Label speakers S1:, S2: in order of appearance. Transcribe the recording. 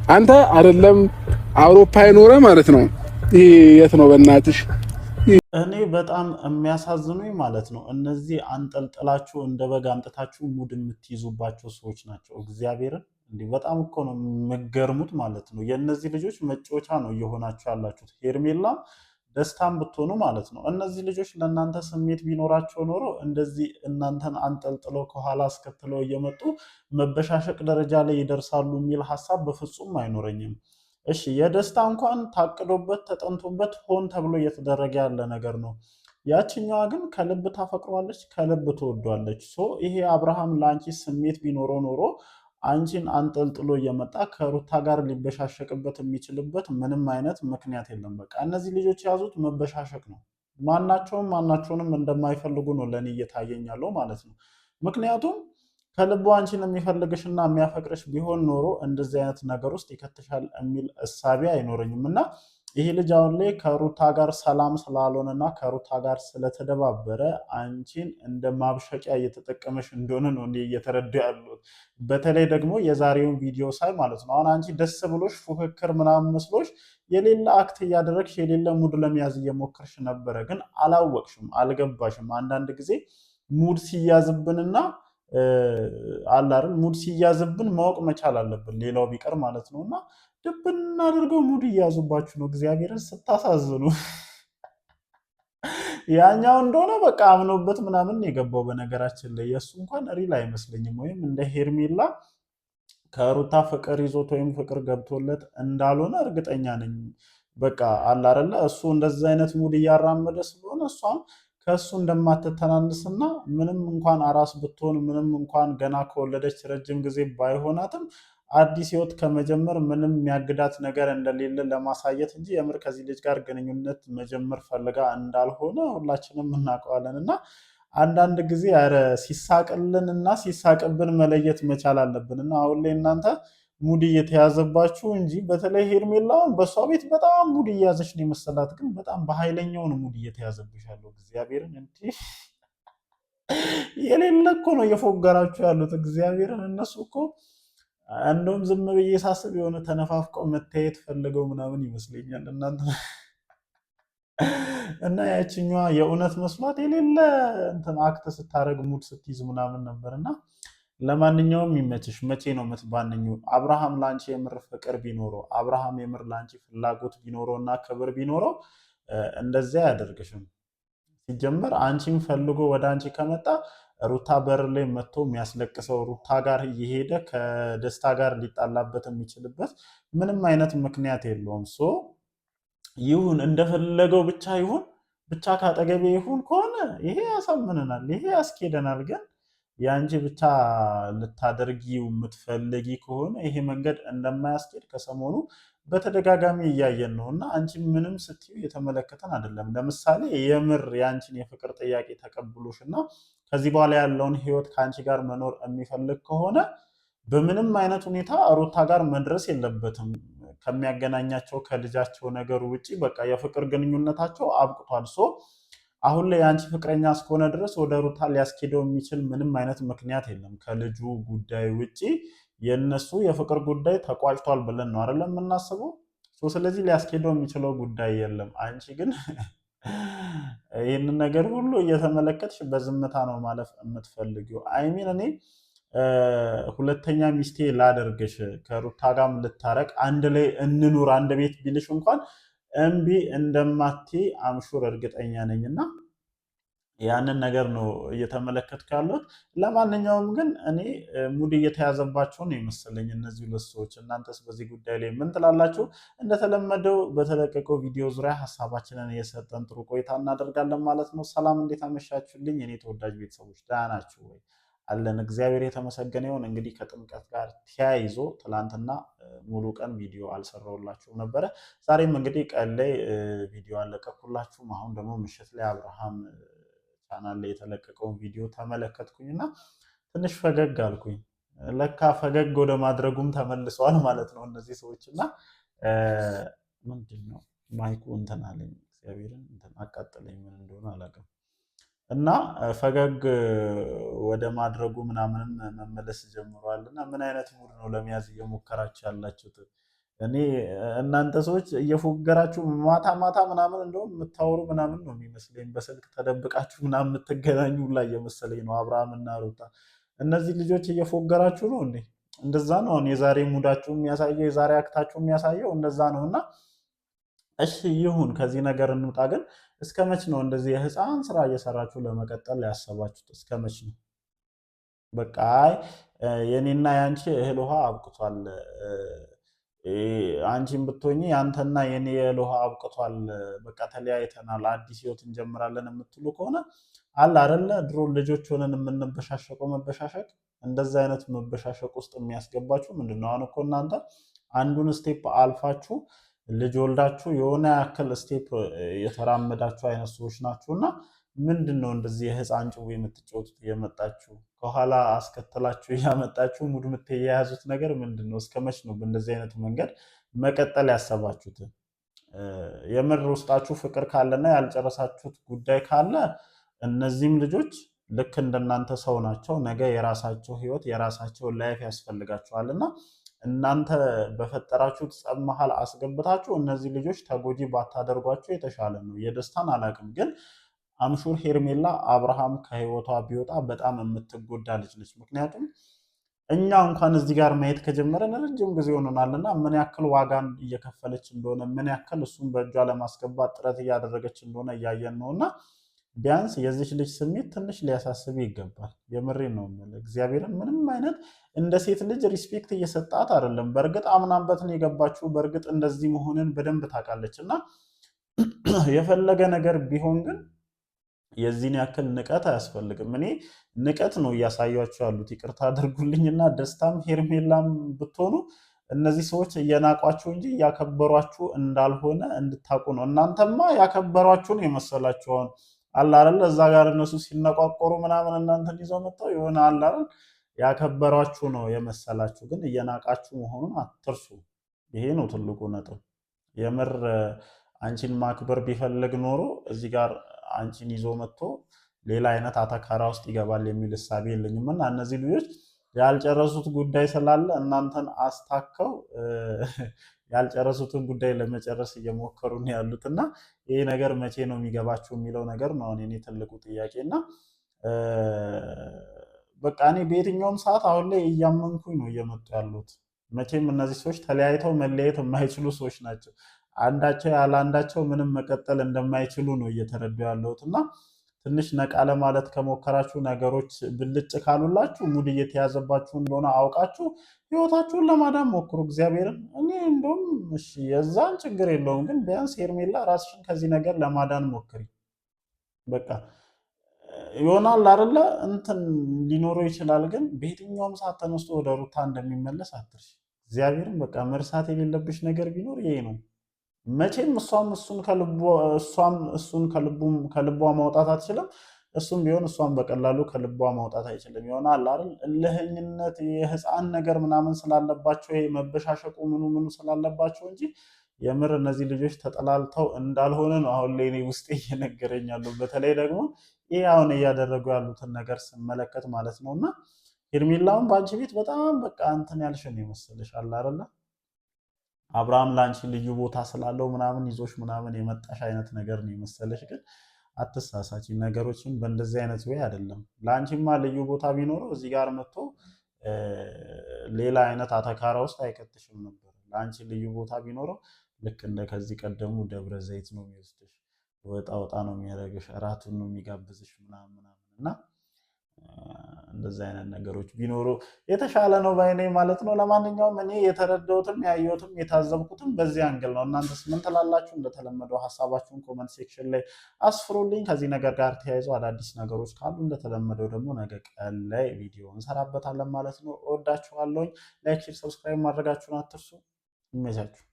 S1: አንተ አይደለም አውሮፓ የኖረ ማለት ነው። ይሄ የት ነው በእናትሽ?
S2: እኔ በጣም የሚያሳዝኑኝ ማለት ነው እነዚህ አንጠልጥላችሁ እንደ በግ አምጥታችሁ ሙድ የምትይዙባቸው ሰዎች ናቸው። እግዚአብሔርን እንዲህ በጣም እኮ ነው የምገርሙት ማለት ነው። የእነዚህ ልጆች መጫወቻ ነው እየሆናችሁ ያላችሁት። ሄርሜላም ደስታም ብትሆኑ ማለት ነው። እነዚህ ልጆች ለእናንተ ስሜት ቢኖራቸው ኖሮ እንደዚህ እናንተን አንጠልጥለው ከኋላ አስከትለው እየመጡ መበሻሸቅ ደረጃ ላይ ይደርሳሉ የሚል ሀሳብ በፍጹም አይኖረኝም። እሺ የደስታ እንኳን ታቅዶበት ተጠንቶበት ሆን ተብሎ እየተደረገ ያለ ነገር ነው። ያችኛዋ ግን ከልብ ታፈቅሯለች፣ ከልብ ትወዷለች። ይሄ አብርሃም ለአንቺ ስሜት ቢኖረው ኖሮ አንቺን አንጠልጥሎ እየመጣ ከሩታ ጋር ሊበሻሸቅበት የሚችልበት ምንም አይነት ምክንያት የለም። በቃ እነዚህ ልጆች የያዙት መበሻሸቅ ነው። ማናቸውንም እንደማይፈልጉ ነው ለእኔ እየታየኝ ያለው ማለት ነው። ምክንያቱም ከልቡ አንቺን የሚፈልግሽና የሚያፈቅርሽ ቢሆን ኖሮ እንደዚህ አይነት ነገር ውስጥ ይከትሻል የሚል እሳቤ አይኖረኝም። እና ይሄ ልጅ አሁን ላይ ከሩታ ጋር ሰላም ስላልሆነና ከሩታ ጋር ስለተደባበረ አንቺን እንደ ማብሸቂያ እየተጠቀመሽ እንደሆነ ነው እኔ እየተረዳ ያሉት። በተለይ ደግሞ የዛሬውን ቪዲዮ ሳይ ማለት ነው አሁን አንቺ ደስ ብሎሽ ፉክክር ምናምን መስሎሽ የሌለ አክት እያደረግሽ የሌለ ሙድ ለመያዝ እየሞከርሽ ነበረ፣ ግን አላወቅሽም፣ አልገባሽም። አንዳንድ ጊዜ ሙድ ሲያዝብንና አላርን ሙድ ሲያዝብን ማወቅ መቻል አለብን፣ ሌላው ቢቀር ማለት ነው። እና ድብን አድርገው ሙድ እያዙባችሁ ነው። እግዚአብሔርን ስታሳዝኑ። ያኛው እንደሆነ በቃ አምኖበት ምናምን የገባው በነገራችን ላይ የእሱ እንኳን ሪል አይመስለኝም። ወይም እንደ ሄርሜላ ከሩታ ፍቅር ይዞት ወይም ፍቅር ገብቶለት እንዳልሆነ እርግጠኛ ነኝ። በቃ አላረለ እሱ እንደዚህ አይነት ሙድ እያራመደ ስለሆነ እሷም ከእሱ እንደማትተናንስና ምንም እንኳን አራስ ብትሆን ምንም እንኳን ገና ከወለደች ረጅም ጊዜ ባይሆናትም አዲስ ህይወት ከመጀመር ምንም የሚያግዳት ነገር እንደሌለ ለማሳየት እንጂ የምር ከዚህ ልጅ ጋር ግንኙነት መጀመር ፈልጋ እንዳልሆነ ሁላችንም እናውቀዋለን። እና አንዳንድ ጊዜ ኧረ ሲሳቅልን እና ሲሳቅብን መለየት መቻል አለብን። እና አሁን ላይ እናንተ ሙድ እየተያዘባችሁ እንጂ በተለይ ሄርሜላውን በእሷ ቤት በጣም ሙድ እየያዘች ነው የመሰላት፣ ግን በጣም በኃይለኛውን ሙድ እየተያዘብሽ ያለው እግዚአብሔርን እንዲህ የሌለ እኮ ነው እየፎገራችሁ ያሉት እግዚአብሔርን። እነሱ እኮ እንደውም ዝም ብዬ ሳስብ የሆነ ተነፋፍቀው መታየት ፈልገው ምናምን ይመስለኛል እናንተ እና ያችኛዋ የእውነት መስሏት የሌለ እንትን አክት ስታደርግ ሙድ ስትይዝ ምናምን ነበር። እና ለማንኛውም ይመችሽ። መቼ ነው የምትባንኙ? አብርሃም ለአንቺ የምር ፍቅር ቢኖረው፣ አብርሃም የምር ለአንቺ ፍላጎት ቢኖረው እና ክብር ቢኖረው እንደዚያ አያደርግሽም። ሲጀመር አንቺን ፈልጎ ወደ አንቺ ከመጣ ሩታ በር ላይ መጥቶ የሚያስለቅሰው ሩታ ጋር እየሄደ ከደስታ ጋር ሊጣላበት የሚችልበት ምንም አይነት ምክንያት የለውም። ይሁን እንደፈለገው ብቻ ይሁን ብቻ ካጠገቤ ይሁን ከሆነ ይሄ ያሳምነናል፣ ይሄ ያስኬደናል። ግን የአንቺ ብቻ ልታደርጊው የምትፈልጊ ከሆነ ይሄ መንገድ እንደማያስኬድ ከሰሞኑ በተደጋጋሚ እያየን ነው። እና አንቺ ምንም ስትዩ የተመለከተን አይደለም። ለምሳሌ የምር የአንቺን የፍቅር ጥያቄ ተቀብሎሽ እና ከዚህ በኋላ ያለውን ህይወት ከአንቺ ጋር መኖር የሚፈልግ ከሆነ በምንም አይነት ሁኔታ ሩታ ጋር መድረስ የለበትም። ከሚያገናኛቸው ከልጃቸው ነገር ውጭ በቃ የፍቅር ግንኙነታቸው አብቅቷል። አሁን ላይ የአንቺ ፍቅረኛ እስከሆነ ድረስ ወደ ሩታ ሊያስኬደው የሚችል ምንም አይነት ምክንያት የለም ከልጁ ጉዳይ ውጭ። የእነሱ የፍቅር ጉዳይ ተቋጭቷል ብለን ነው አይደለም የምናስበው። ስለዚህ ሊያስኬደው የሚችለው ጉዳይ የለም። አንቺ ግን ይህንን ነገር ሁሉ እየተመለከትሽ በዝምታ ነው ማለፍ የምትፈልጊው። አይሚን እኔ ሁለተኛ ሚስቴ ላደርግሽ ከሩታ ጋርም ልታረቅ አንድ ላይ እንኑር አንድ ቤት ቢልሽ እንኳን እምቢ እንደማትይ አምሹር እርግጠኛ ነኝ። እና ያንን ነገር ነው እየተመለከትኩ ያለሁት። ለማንኛውም ግን እኔ ሙድ እየተያዘባቸው ነው የመሰለኝ እነዚህ ሁለት ሰዎች። እናንተስ በዚህ ጉዳይ ላይ ምን ትላላችሁ? እንደተለመደው በተለቀቀው ቪዲዮ ዙሪያ ሀሳባችንን እየሰጠን ጥሩ ቆይታ እናደርጋለን ማለት ነው። ሰላም፣ እንዴት አመሻችሁልኝ የኔ ተወዳጅ ቤተሰቦች? ደህና ናችሁ ወይ? አለን እግዚአብሔር የተመሰገነ ይሁን። እንግዲህ ከጥምቀት ጋር ተያይዞ ትላንትና ሙሉ ቀን ቪዲዮ አልሰራሁላችሁም ነበረ። ዛሬም እንግዲህ ቀን ላይ ቪዲዮ አለቀኩላችሁም። አሁን ደግሞ ምሽት ላይ አብርሃም ቻናል ላይ የተለቀቀውን ቪዲዮ ተመለከትኩኝና ትንሽ ፈገግ አልኩኝ። ለካ ፈገግ ወደ ማድረጉም ተመልሰዋል ማለት ነው እነዚህ ሰዎች። እና ምንድን ነው ማይኩ እንትን አለኝ፣ እግዚአብሔርን እንትን አቃጠለኝ፣ ምን እንደሆነ አላውቅም። እና ፈገግ ወደ ማድረጉ ምናምንም መመለስ ጀምረዋል። እና ምን አይነት ሙድ ነው ለመያዝ እየሞከራችሁ ያላችሁት? እኔ እናንተ ሰዎች እየፎገራችሁ ማታ ማታ ምናምን እንደውም የምታወሩ ምናምን ነው የሚመስለኝ። በስልክ ተደብቃችሁ ምናምን የምትገናኙ ላይ የመሰለኝ ነው። አብርሃም እና ሩታ እነዚህ ልጆች እየፎገራችሁ ነው እንዴ? እንደዛ ነው። አሁን የዛሬ ሙዳችሁ የሚያሳየው የዛሬ አክታችሁ የሚያሳየው እንደዛ ነው። እና እሺ ይሁን፣ ከዚህ ነገር እንውጣ። ግን እስከ መች ነው እንደዚህ የህፃን ስራ እየሰራችሁ ለመቀጠል ያሰባችሁት? እስከ መች ነው? በቃ የኔና ያንቺ እህል ውሃ አብቅቷል፣ አንቺን ብትሆኚ ያንተና የኔ የእህል ውሃ አብቅቷል፣ በቃ ተለያይተናል፣ አዲስ ህይወት እንጀምራለን የምትሉ ከሆነ አለ አይደለ ድሮ ልጆች ሆነን የምንበሻሸቀው መበሻሸቅ፣ እንደዛ አይነት መበሻሸቅ ውስጥ የሚያስገባችሁ ምንድን ነው? አሁን እኮ እናንተ አንዱን ስቴፕ አልፋችሁ ልጅ ወልዳችሁ የሆነ ያክል ስቴፕ የተራመዳችሁ አይነት ሰዎች ናችሁ። እና ምንድን ነው እንደዚህ የህፃን ጭው የምትጫወቱት? እየመጣችሁ ከኋላ አስከተላችሁ እያመጣችሁ ሙድ የያዙት ነገር ምንድን ነው? እስከ መች ነው በእንደዚህ አይነት መንገድ መቀጠል ያሰባችሁት? የምር ውስጣችሁ ፍቅር ካለና ያልጨረሳችሁት ጉዳይ ካለ እነዚህም ልጆች ልክ እንደናንተ ሰው ናቸው። ነገ የራሳቸው ህይወት የራሳቸው ላይፍ ያስፈልጋቸዋል እና እናንተ በፈጠራችሁት ጸብ መሀል አስገብታችሁ እነዚህ ልጆች ተጎጂ ባታደርጓቸው የተሻለ ነው። የደስታን አላውቅም፣ ግን አምሹር ሄርሜላ አብርሃም ከህይወቷ ቢወጣ በጣም የምትጎዳ ልጅ ነች። ምክንያቱም እኛ እንኳን እዚህ ጋር ማየት ከጀመረን ረጅም ጊዜ ሆኖናልና ምን ያክል ዋጋን እየከፈለች እንደሆነ ምን ያክል እሱን በእጇ ለማስገባት ጥረት እያደረገች እንደሆነ እያየን ነው። እና ቢያንስ የዚች ልጅ ስሜት ትንሽ ሊያሳስብ ይገባል። የምሬን ነው የምልህ። እግዚአብሔርን ምንም አይነት እንደ ሴት ልጅ ሪስፔክት እየሰጣት አይደለም። በእርግጥ አምናበት ነው የገባችው። በእርግጥ እንደዚህ መሆንን በደንብ ታውቃለች። እና የፈለገ ነገር ቢሆን ግን የዚህን ያክል ንቀት አያስፈልግም። እኔ ንቀት ነው እያሳያችሁ ያሉት፣ ይቅርታ አድርጉልኝና ደስታም ሄርሜላም ብትሆኑ እነዚህ ሰዎች እየናቋችሁ እንጂ እያከበሯችሁ እንዳልሆነ እንድታውቁ ነው። እናንተማ ያከበሯችሁን የመሰላችሁን አላረል እዛ ጋር እነሱ ሲነቋቆሩ ምናምን እናንተን ይዘው መጥተው የሆነ አላረል ያከበሯችሁ ነው የመሰላችሁ፣ ግን እየናቃችሁ መሆኑን አትርሱ። ይሄ ነው ትልቁ ነጥብ። የምር አንቺን ማክበር ቢፈልግ ኖሮ እዚህ ጋር አንቺን ይዞ መጥቶ ሌላ አይነት አተካራ ውስጥ ይገባል የሚል እሳቤ የለኝም። እና እነዚህ ልጆች ያልጨረሱት ጉዳይ ስላለ እናንተን አስታከው ያልጨረሱትን ጉዳይ ለመጨረስ እየሞከሩ ነው ያሉት። እና ይሄ ነገር መቼ ነው የሚገባችሁ የሚለው ነገር ነው እኔ ትልቁ ጥያቄ። እና በቃ እኔ በየትኛውም ሰዓት አሁን ላይ እያመንኩኝ ነው እየመጡ ያሉት። መቼም እነዚህ ሰዎች ተለያይተው መለያየት የማይችሉ ሰዎች ናቸው። አንዳቸው ያለ አንዳቸው ምንም መቀጠል እንደማይችሉ ነው እየተረዱ ያለሁት። እና ትንሽ ነቃ ለማለት ከሞከራችሁ ነገሮች ብልጭ ካሉላችሁ ሙድ እየተያዘባችሁ እንደሆነ አውቃችሁ ህይወታችሁን ለማዳን ሞክሩ። እግዚአብሔርን እኔ እንደውም እሺ የዛን ችግር የለውም፣ ግን ቢያንስ ሄርሜላ ራስሽን ከዚህ ነገር ለማዳን ሞክሪ። በቃ ይሆናል አይደለ እንትን ሊኖረው ይችላል፣ ግን በየትኛውም ሰዓት ተነስቶ ወደ ሩታ እንደሚመለስ አትርሽ። እግዚአብሔርን በቃ መርሳት የሌለብሽ ነገር ቢኖር ይሄ ነው። መቼም እሷም እሱን ከልቧ ማውጣት አትችልም። እሱም ቢሆን እሷን በቀላሉ ከልቧ ማውጣት አይችልም። ይሆናል አይደል እልህኝነት የህፃን ነገር ምናምን ስላለባቸው ይሄ መበሻሸቁ ምኑ ስላለባቸው እንጂ የምር እነዚህ ልጆች ተጠላልተው እንዳልሆነ ነው አሁን ላይ እኔ ውስጤ እየነገረኝ ያለው። በተለይ ደግሞ ይህ አሁን እያደረጉ ያሉትን ነገር ስመለከት ማለት ነው። እና ሄርሜላውን በአንቺ ቤት በጣም በቃ እንትን ያልሽን ይመስልሽ አለ አይደለ አብርሃም ለአንቺ ልዩ ቦታ ስላለው ምናምን ይዞሽ ምናምን የመጣሽ አይነት ነገር ነው የመሰለሽ። ግን አትሳሳች፣ ነገሮችን በእንደዚህ አይነት ወይ አይደለም። ለአንቺማ ልዩ ቦታ ቢኖረው እዚህ ጋር መጥቶ ሌላ አይነት አተካራ ውስጥ አይከትሽም ነበር። ለአንቺ ልዩ ቦታ ቢኖረው ልክ እንደ ከዚህ ቀደሙ ደብረ ዘይት ነው የሚወስድሽ፣ ወጣ ወጣ ነው የሚያደርግሽ፣ እራቱን ነው የሚጋብዝሽ ምናምን እና እንደዚህ አይነት ነገሮች ቢኖሩ የተሻለ ነው ባይኔ ማለት ነው። ለማንኛውም እኔ የተረዳሁትም ያየሁትም የታዘብኩትም በዚህ አንግል ነው። እናንተስ ምን ትላላችሁ? እንደተለመደው ሀሳባችሁን ኮመንት ሴክሽን ላይ አስፍሩልኝ። ከዚህ ነገር ጋር ተያይዞ አዳዲስ ነገሮች ካሉ እንደተለመደው ደግሞ ነገ ቀን ላይ ቪዲዮ እንሰራበታለን ማለት ነው። እወዳችኋለሁኝ። ላይክ፣ ሼር፣ ሰብስክራይብ ማድረጋችሁን አትርሱ። ይመቻችሁ።